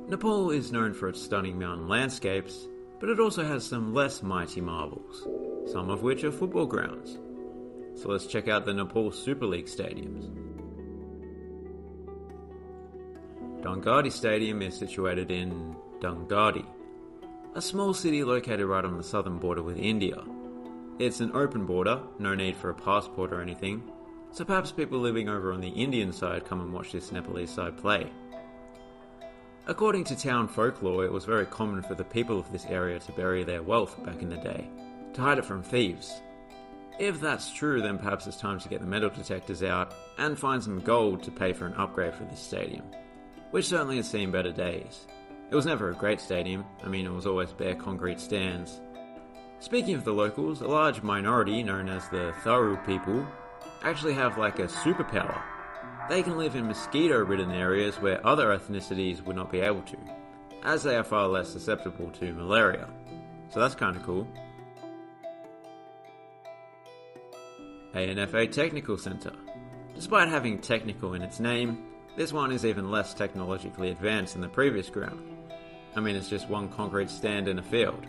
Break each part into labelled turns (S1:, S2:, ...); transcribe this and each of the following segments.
S1: Nepal is known for its stunning mountain landscapes, but it also has some less mighty marvels, some of which are football grounds. So let's check out the Nepal Super League stadiums. Dungadi Stadium is situated in Dungadi, a small city located right on the southern border with India. It's an open border, no need for a passport or anything, so perhaps people living over on the Indian side come and watch this Nepalese side play. According to town folklore, it was very common for the people of this area to bury their wealth back in the day, to hide it from thieves. If that's true, then perhaps it's time to get the metal detectors out and find some gold to pay for an upgrade for this stadium, which certainly has seen better days. It was never a great stadium, it was always bare concrete stands. Speaking of the locals, a large minority known as the Tharu people actually have like a superpower. They can live in mosquito-ridden areas where other ethnicities would not be able to, as they are far less susceptible to malaria. So that's kinda cool. ANFA Technical Centre. Despite having technical in its name, this one is even less technologically advanced than the previous ground. It's just one concrete stand in a field.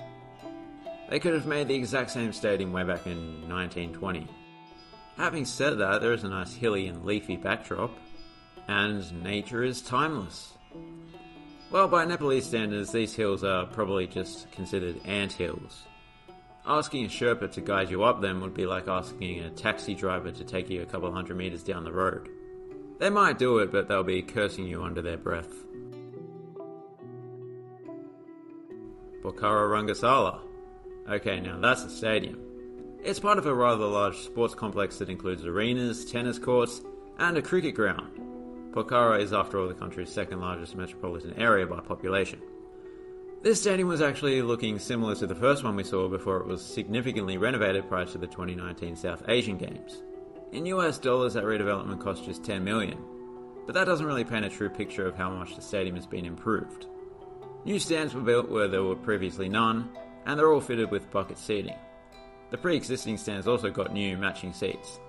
S1: They could have made the exact same stadium way back in 1920. Having said that, there is a nice hilly and leafy backdrop, and nature is timeless. Well, by Nepalese standards, these hills are probably just considered ant hills. Asking a Sherpa to guide you up them would be like asking a taxi driver to take you a couple hundred meters down the road. They might do it, but they'll be cursing you under their breath. Pokhara Rangasala. Okay, now that's a stadium. It's part of a rather large sports complex that includes arenas, tennis courts, and a cricket ground. Pokhara is, after all, the country's second largest metropolitan area by population. This stadium was actually looking similar to the first one we saw before it was significantly renovated prior to the 2019 South Asian Games. In US dollars, that redevelopment cost just $10 million, but that doesn't really paint a true picture of how much the stadium has been improved. New stands were built where there were previously none, and they're all fitted with bucket seating. The pre-existing stands also got new matching seats.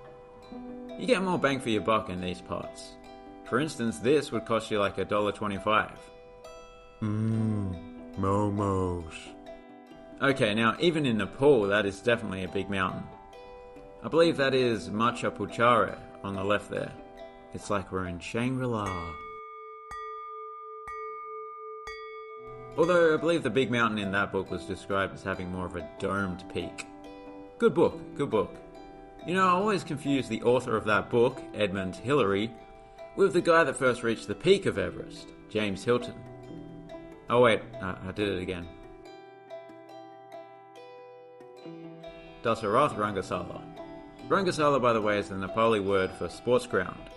S1: You get more bang for your buck in these parts. For instance, this would cost you like $1.25. Momos. Okay, now even in Nepal, that is definitely a big mountain. I believe that is Macha Puchare on the left there. It's like we're in Shangri-La. Although I believe the big mountain in that book was described as having more of a domed peak. Good book, good book. I always confuse the author of that book, Edmund Hillary, with the guy that first reached the peak of Everest, James Hilton. Oh wait, I did it again. Dasarath Rangasala. Rangasala, by the way, is the Nepali word for sports ground.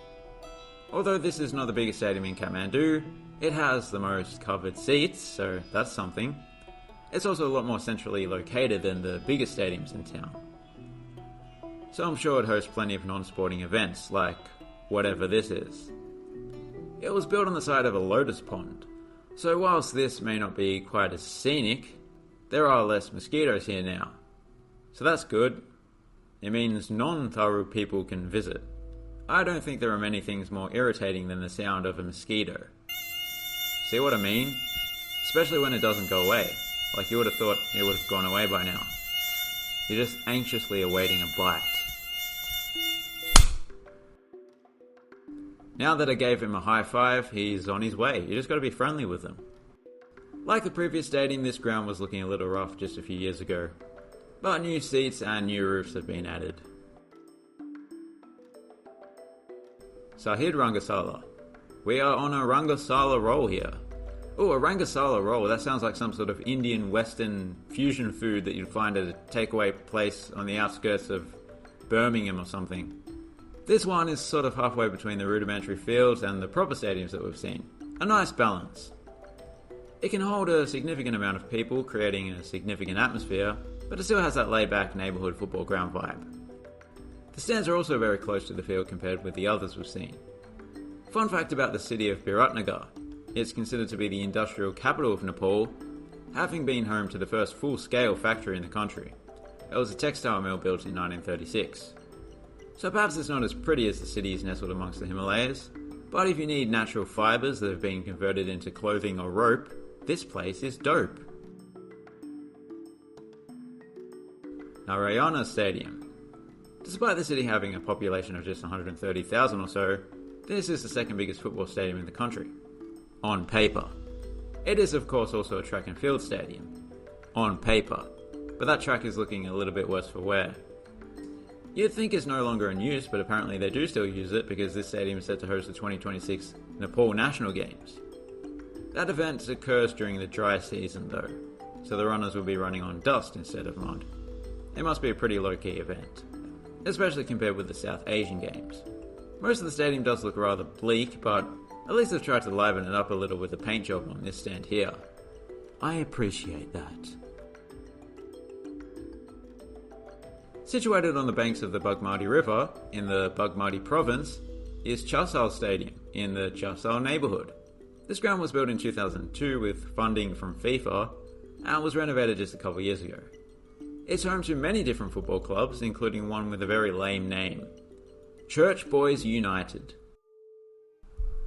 S1: Although this is not the biggest stadium in Kathmandu, it has the most covered seats, so that's something. It's also a lot more centrally located than the biggest stadiums in town. So I'm sure it hosts plenty of non-sporting events, like whatever this is. It was built on the side of a lotus pond, so whilst this may not be quite as scenic, there are less mosquitoes here now. So that's good. It means non-Tharu people can visit. I don't think there are many things more irritating than the sound of a mosquito. See what I mean? Especially when it doesn't go away. Like you would have thought it would have gone away by now. You're just anxiously awaiting a bite. Now that I gave him a high five, he's on his way. You just got to be friendly with him. Like the previous stadium, this ground was looking a little rough just a few years ago. But new seats and new roofs have been added. Sahid Rangasala. We are on a Rangasala roll here. Oh, a Rangasala roll. That sounds like some sort of Indian Western fusion food that you'd find at a takeaway place on the outskirts of Birmingham or something. This one is sort of halfway between the rudimentary fields and the proper stadiums that we've seen. A nice balance. It can hold a significant amount of people, creating a significant atmosphere, but it still has that laid-back neighbourhood football ground vibe. The stands are also very close to the field compared with the others we've seen. Fun fact about the city of Biratnagar. It's considered to be the industrial capital of Nepal, having been home to the first full-scale factory in the country. It was a textile mill built in 1936. So perhaps it's not as pretty as the cities nestled amongst the Himalayas, But if you need natural fibres that have been converted into clothing or rope, this place is dope. Narayana Stadium. Despite the city having a population of just 130,000 or so, this is the second biggest football stadium in the country. On paper. It is of course also a track and field stadium. On paper. But that track is looking a little bit worse for wear. You'd think it's no longer in use, but apparently they do still use it because this stadium is set to host the 2026 Nepal National Games. That event occurs during the dry season though, so the runners will be running on dust instead of mud. It must be a pretty low-key event, especially compared with the South Asian Games. Most of the stadium does look rather bleak, but at least they've tried to liven it up a little with the paint job on this stand here. I appreciate that. Situated on the banks of the Bagmati River in the Bagmati province is Chasal Stadium in the Chasal neighbourhood. This ground was built in 2002 with funding from FIFA and was renovated just a couple years ago. It's home to many different football clubs, including one with a very lame name, Church Boys United.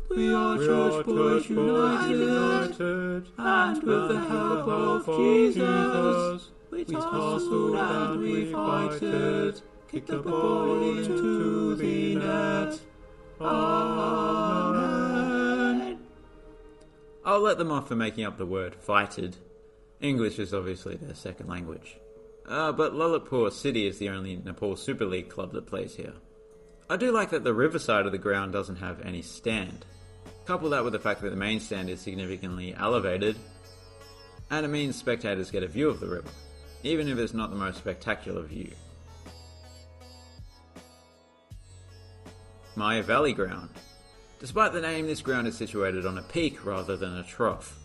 S2: We are Church Boys United, and with the help of Jesus, we tussled and we fighted, kicked the ball into the net. Amen.
S1: I'll let them off for making up the word fighted. English is obviously their second language. But Lalitpur City is the only Nepal Super League club that plays here. I do like that the river side of the ground doesn't have any stand. Couple that with the fact that the main stand is significantly elevated, and it means spectators get a view of the river, even if it's not the most spectacular view. Maya Valley Ground. Despite the name, this ground is situated on a peak rather than a trough.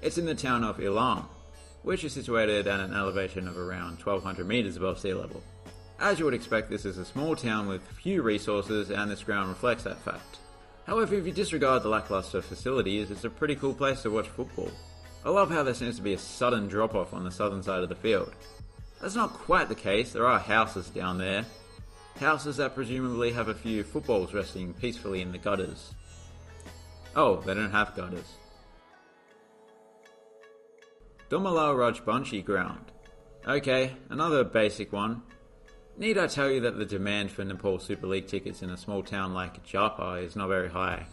S1: It's in the town of Ilam, which is situated at an elevation of around 1200 metres above sea level. As you would expect, this is a small town with few resources, and this ground reflects that fact. However, if you disregard the lackluster facilities, it's a pretty cool place to watch football. I love how there seems to be a sudden drop-off on the southern side of the field. That's not quite the case, there are houses down there. Houses that presumably have a few footballs resting peacefully in the gutters. Oh, they don't have gutters. Domalal Rajbanshi Ground. Okay, another basic one. Need I tell you that the demand for Nepal Super League tickets in a small town like Japa is not very high?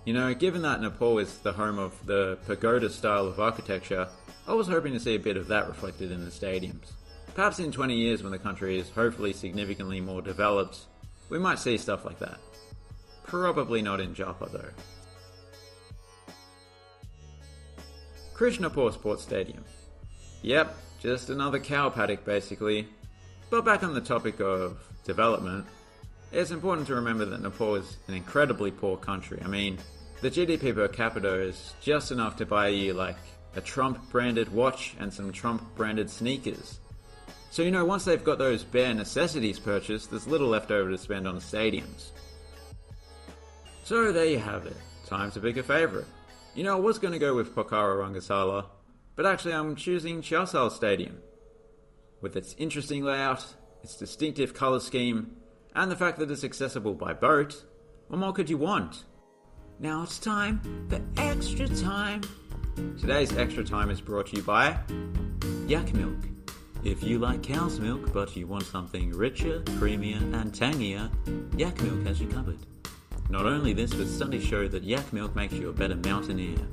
S1: You know, given that Nepal is the home of the pagoda style of architecture, I was hoping to see a bit of that reflected in the stadiums. Perhaps in 20 years when the country is hopefully significantly more developed, we might see stuff like that. Probably not in Japa though. Krishnapur Sports Stadium. Yep, just another cow paddock basically. But back on the topic of development, it's important to remember that Nepal is an incredibly poor country. I mean, the GDP per capita is just enough to buy you like a Trump branded watch and some Trump branded sneakers. So you know, once they've got those bare necessities purchased, there's little left over to spend on the stadiums. So there you have it, time to pick a favourite. You know, I was going to go with Pokhara Rangasala, but actually I'm choosing Chasal Stadium. With its interesting layout, its distinctive colour scheme, and the fact that it's accessible by boat, what more could you want? Now it's time for Extra Time. Today's Extra Time is brought to you by Yak Milk. If you like cow's milk but you want something richer, creamier and tangier, Yak Milk has you covered. Not only this, but studies show that yak milk makes you a better mountaineer.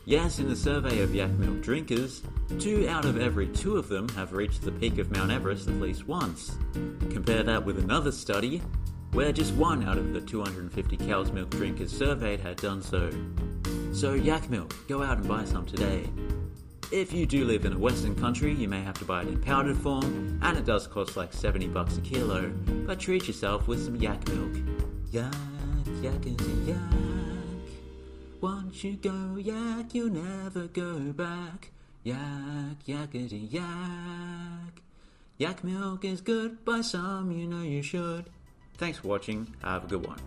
S1: Yes, in a survey of yak milk drinkers, 2 out of every 2 of them have reached the peak of Mount Everest at least once. Compare that with another study, where just 1 out of the 250 cow's milk drinkers surveyed had done so. So yak milk, go out and buy some today. If you do live in a Western country, you may have to buy it in powdered form, and it does cost like $70 a kilo, but treat yourself with some yak milk. Yak, yakety yak. Once you go yak, you'll never go back. Yak, yakety yak. Yak milk is good, buy some, you know you should. Thanks for watching, have a good one.